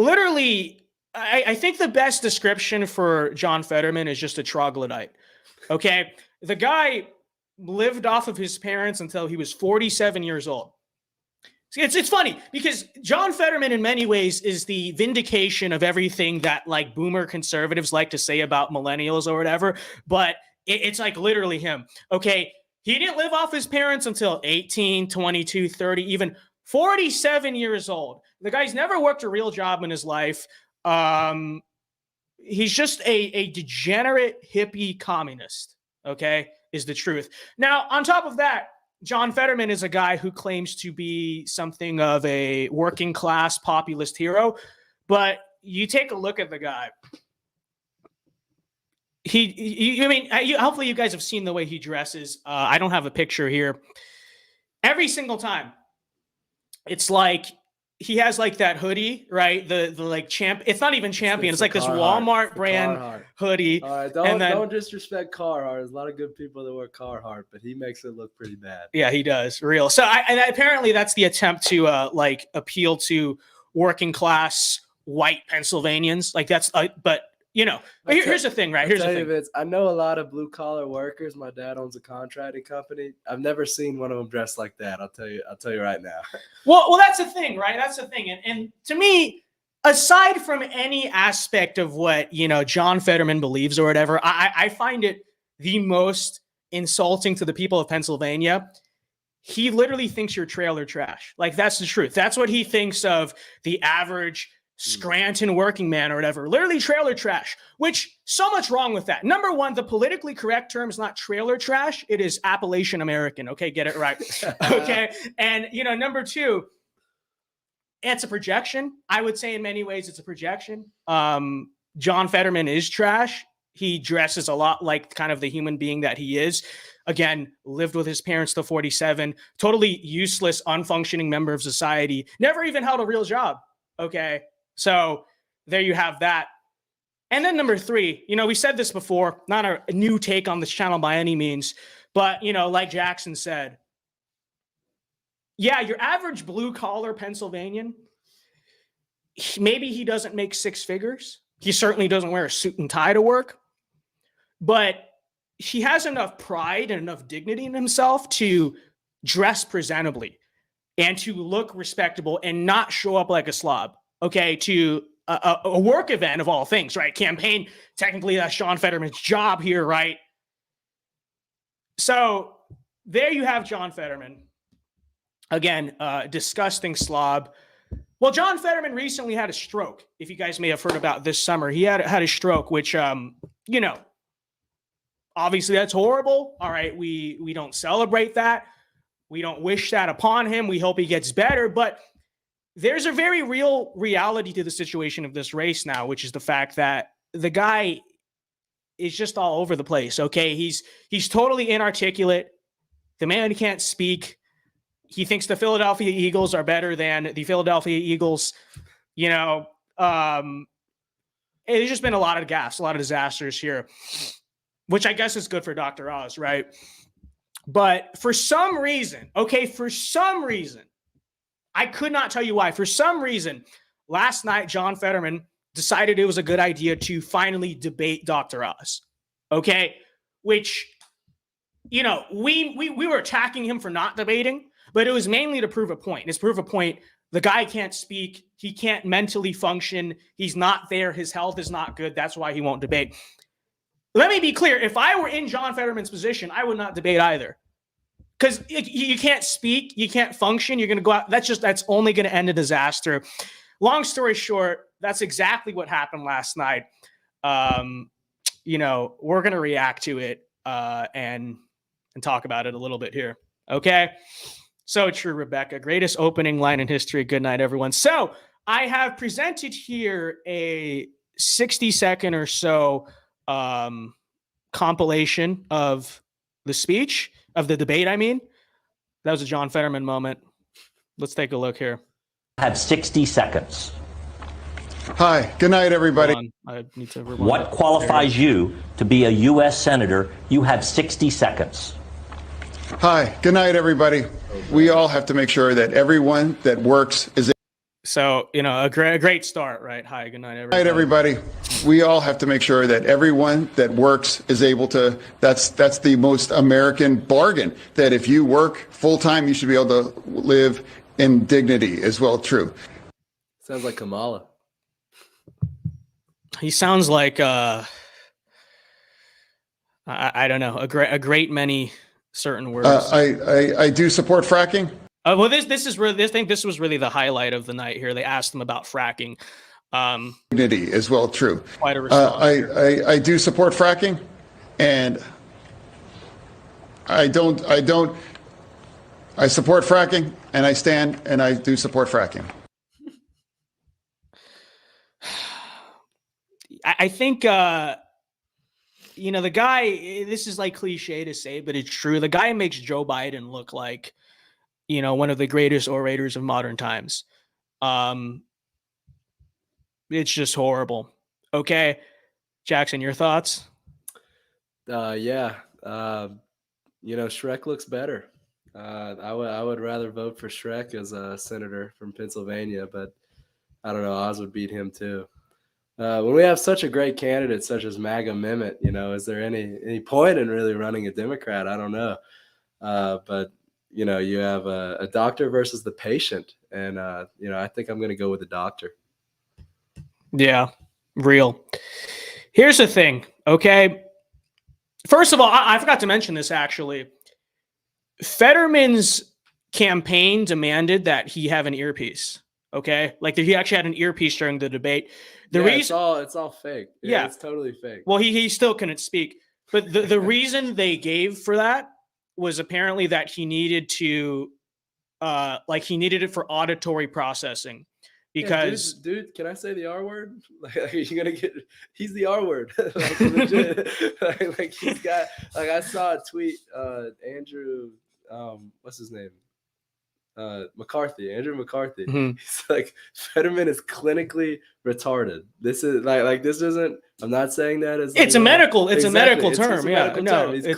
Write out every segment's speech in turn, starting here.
literally, I think the best description for John Fetterman is just a troglodyte. Okay. The guy lived off of his parents until he was 47 years old. It's funny because John Fetterman in many ways is the vindication of everything that like boomer conservatives like to say about millennials or whatever, but it's like literally him. Okay, he didn't live off his parents until 18, 22, 30, even 47 years old. The guy's never worked a real job in his life. He's just a degenerate hippie communist, okay, is the truth. Now, on top of that, John Fetterman is a guy who claims to be something of a working class populist hero, but you take a look at the guy. Hopefully you guys have seen the way he dresses. I don't have a picture here. Every single time, it's like he has like that hoodie, right? The like champ. It's not even Champion. It's like this Walmart brand hoodie. All right, don't disrespect Carhartt. There's a lot of good people that wear Carhartt, but he makes it look pretty bad. Yeah, he does. Real. So apparently that's the attempt to like appeal to working class white Pennsylvanians. Like that's but you know, but here's the thing, right? Here's the thing. Vince, I know a lot of blue collar workers. My dad owns a contracting company. I've never seen one of them dressed like that. I'll tell you right now. Well, that's the thing, right? That's the thing. And to me, aside from any aspect of what, you know, John Fetterman believes or whatever, I find it the most insulting to the people of Pennsylvania. He literally thinks you're trailer trash. Like, that's the truth. That's what he thinks of the average Scranton working man or whatever, literally trailer trash, which so much wrong with that. Number one, the politically correct term is not trailer trash. It is Appalachian American. Okay. Get it right. Okay. And, you know, number two, it's a projection. I would say in many ways it's a projection. John Fetterman is trash. He dresses a lot like kind of the human being that he is. Again, lived with his parents till 47, totally useless, unfunctioning member of society, never even held a real job. Okay. So there you have that. And then number three, you know, we said this before, not a new take on this channel by any means, but, you know, like Jackson said, yeah, your average blue collar Pennsylvanian, maybe he doesn't make six figures. He certainly doesn't wear a suit and tie to work, but he has enough pride and enough dignity in himself to dress presentably and to look respectable and not show up like a slob. Okay, to a work event of all things, right? Campaign, technically that's John Fetterman's job here, right? So there you have John Fetterman. Again, disgusting slob. Well, John Fetterman recently had a stroke. If you guys may have heard about this summer, he had a stroke, which, you know, obviously that's horrible. All right, we don't celebrate that. We don't wish that upon him. We hope he gets better, but there's a very real reality to the situation of this race now, which is the fact that the guy is just all over the place. Okay. He's totally inarticulate. The man can't speak. He thinks the Philadelphia Eagles are better than the Philadelphia Eagles. You know, there's just been a lot of gaffes, a lot of disasters here, which I guess is good for Dr. Oz, right? But for some reason, I could not tell you why. For some reason, last night, John Fetterman decided it was a good idea to finally debate Dr. Oz. Okay? Which, you know, we were attacking him for not debating, but it was mainly to prove a point. It's prove a point. The guy can't speak. He can't mentally function. He's not there. His health is not good. That's why he won't debate. Let me be clear. If I were in John Fetterman's position, I would not debate either. Because you can't speak, you can't function, you're going to go out. That's only going to end a disaster. Long story short, that's exactly what happened last night. You know, we're going to react to it and talk about it a little bit here. Okay. So true, Rebecca. Greatest opening line in history. Good night, everyone. So I have presented here a 60-second or so compilation of the speech. Of the debate, I mean. That was a John Fetterman moment. Let's take a look here. I have 60 seconds. Hi, good night, everybody. I need to what qualifies you to be a U.S. Senator? You have 60 seconds. Hi, good night, everybody. We all have to make sure that everyone that works is So, a great start, right? Hi, good night, everybody. Good night, everybody. We all have to make sure that everyone that works is able to, that's the most American bargain, that if you work full time, you should be able to live in dignity as well. True. Sounds like Kamala. He sounds like, I don't know, a great many certain words. I do support fracking. Well, this is really, I think this was really the highlight of the night here. They asked him about fracking. Dignity as well. True. Quite a response. I do support fracking, and I support fracking, and I stand and I do support fracking. I think, the guy, this is like cliche to say, but it's true. The guy makes Joe Biden look like, one of the greatest orators of modern times. It's just horrible. Okay. Jackson, your thoughts? Yeah. Shrek looks better. I would rather vote for Shrek as a senator from Pennsylvania, but I don't know. Oz would beat him too. When we have such a great candidate such as MAGA Mehmet, is there any point in really running a Democrat? I don't know. But you have a doctor versus the patient, and I think I'm going to go with the doctor. Yeah, real. Here's the thing, okay? First of all, I forgot to mention this actually. Fetterman's campaign demanded that he have an earpiece. Okay, like he actually had an earpiece during the debate. The reason it's all fake. Yeah, it's totally fake. Well, he still couldn't speak, but the reason they gave for that was apparently that he needed to, he needed it for auditory processing, because dude, can I say the R word? He's the R word. Legit. He's got, I saw a tweet, Andrew, what's his name? Andrew McCarthy. Mm-hmm. He's like, Fetterman is clinically retarded. This is this isn't. I'm not saying that as it's a medical term. It's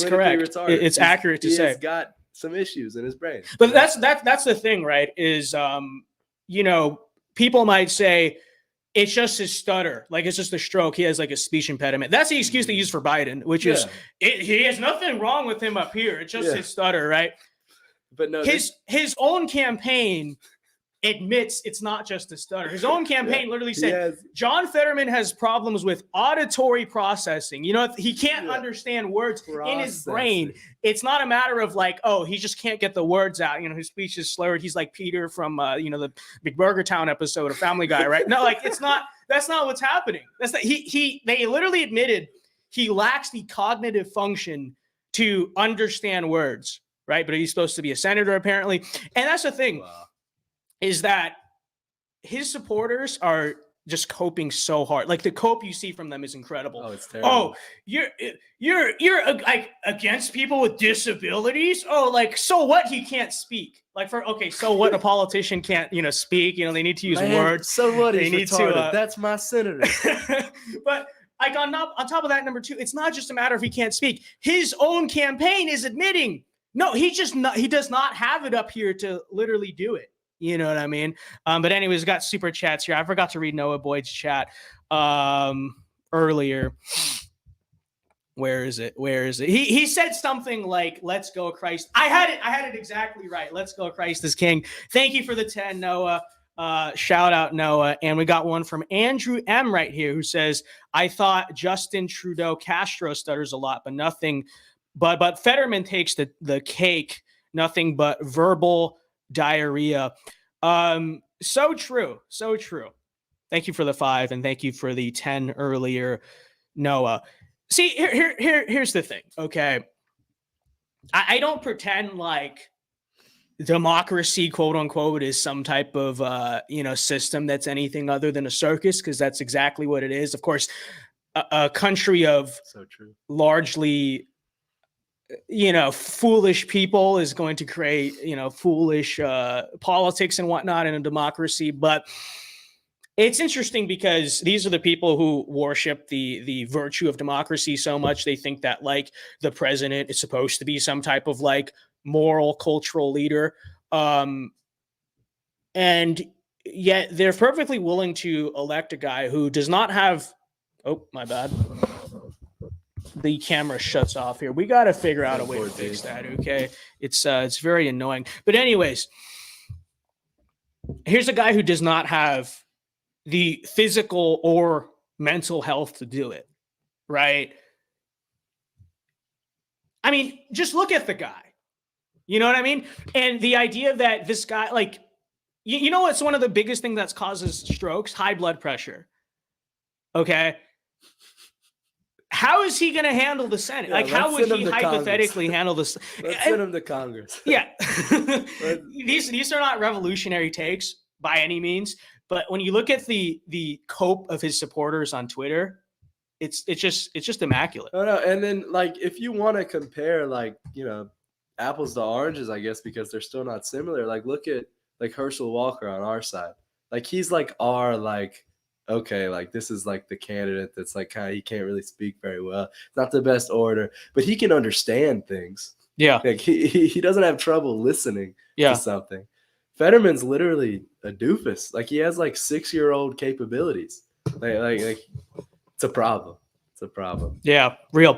correct. Retarded. It's accurate to say. He's got some issues in his brain. But that's the thing, right? Is people might say it's just his stutter, like it's just a stroke. He has like a speech impediment. That's the excuse they use for Biden, which is he has nothing wrong with him up here. It's just his stutter, right? But no, his own campaign admits it's not just a stutter. His own campaign literally said John Fetterman has problems with auditory processing. He can't understand words in his brain. It's not a matter of he just can't get the words out. His speech is slurred. He's like Peter from the Big Burger Town episode of Family Guy, right? No, it's not. That's not what's happening. That's not. They literally admitted he lacks the cognitive function to understand words. Right, but he's supposed to be a senator apparently, and that's the thing, is that his supporters are just coping so hard. Like the cope you see from them is incredible. Oh, it's terrible. Oh, you're like against people with disabilities. Oh, so what? He can't spep. So what? A politician can't speak. They need to use words. So what? They need to. That's my senator. But. On top of that, number two, it's not just a matter of he can't speak. His own campaign is admitting. No, he does not have it up here to literally do it. You know what I mean? But anyways, got super chats here. I forgot to read Noah Boyd's chat earlier. Where is it? He said something like, "Let's go, Christ." I had it exactly right. Let's go, Christ is King. Thank you for the 10, Noah. Shout out Noah. And we got one from Andrew M right here who says, I thought Justin Trudeau Castro stutters a lot, but nothing. But Fetterman takes the cake, nothing but verbal diarrhea. So true. Thank you for the 5 and thank you for the 10 earlier, Noah. See, here's the thing, okay? I don't pretend like democracy, quote unquote, is some type of system that's anything other than a circus, because that's exactly what it is. Of course, a country of largely foolish people is going to create, foolish politics and whatnot in a democracy. But it's interesting because these are the people who worship the virtue of democracy so much. They think that the president is supposed to be some type of moral, cultural leader. And yet they're perfectly willing to elect a guy who does not have. Oh, my bad. The camera shuts off here. We got to figure out a way to fix that. Okay, it's very annoying. But anyways, here's a guy who does not have the physical or mental health to do it. Right. I mean, just look at the guy. You know what I mean? And the idea that this guy, like, you know what's one of the biggest things that causes strokes? High blood pressure. Okay. How is he going to handle the Senate? Yeah, like, how would he hypothetically Congress. handle this? Let's send him to Congress. Yeah. These are not revolutionary takes by any means. But when you look at the cope of his supporters on Twitter, it's just immaculate. Oh, no. And then, like, if you want to compare, like, you know, apples to oranges, I guess, because they're still not similar. Like, look at, like, Herschel Walker on our side. Like, he's, like, our, like, okay, like, this is, like, the candidate that's, like, kind of, he can't really speak very well. Not the best orator, but he can understand things. Yeah. Like, he doesn't have trouble listening to something. Fetterman's literally a doofus. Like, he has, like, 6-year-old capabilities. Like, it's a problem. It's a problem. Yeah, real.